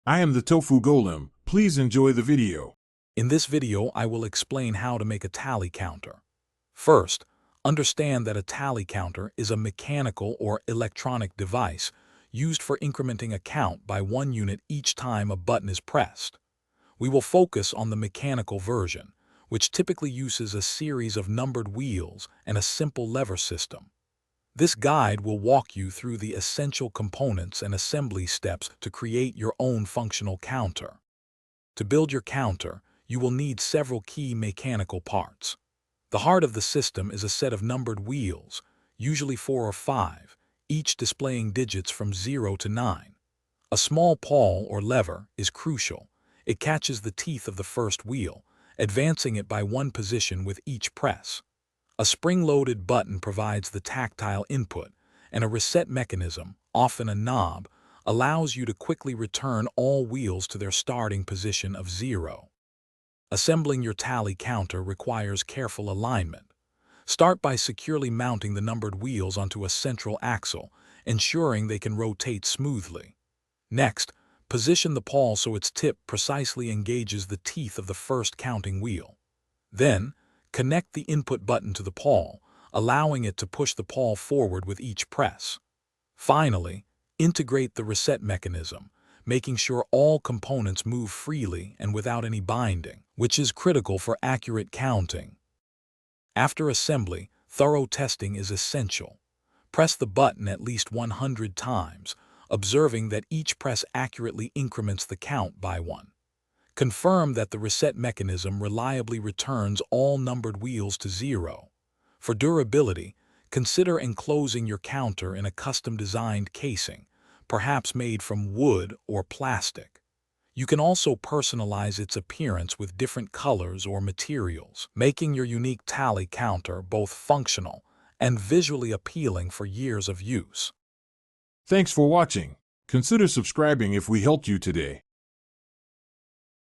I am the Tofu Golem. Please enjoy the video. In this video, I will explain how to make a tally counter. First, understand that a tally counter is a mechanical or electronic device used for incrementing a count by 1 unit each time a button is pressed. We will focus on the mechanical version, which typically uses a series of numbered wheels and a simple lever system. This guide will walk you through the essential components and assembly steps to create your own functional counter. To build your counter, you will need several key mechanical parts. The heart of the system is a set of numbered wheels, usually 4 or 5, each displaying digits from 0 to 9. A small pawl or lever is crucial. It catches the teeth of the first wheel, advancing it by 1 position with each press. A spring-loaded button provides the tactile input, and a reset mechanism, often a knob, allows you to quickly return all wheels to their starting position of 0. Assembling your tally counter requires careful alignment. Start by securely mounting the numbered wheels onto a central axle, ensuring they can rotate smoothly. Next, position the pawl so its tip precisely engages the teeth of the first counting wheel. Then, connect the input button to the pawl, allowing it to push the pawl forward with each press. Finally, integrate the reset mechanism, making sure all components move freely and without any binding, which is critical for accurate counting. After assembly, thorough testing is essential. Press the button at least 100 times, observing that each press accurately increments the count by 1. Confirm that the reset mechanism reliably returns all numbered wheels to 0. For durability, consider enclosing your counter in a custom-designed casing, perhaps made from wood or plastic. You can also personalize its appearance with different colors or materials, making your unique tally counter both functional and visually appealing for years of use. Thanks for watching. Consider subscribing if we helped you today.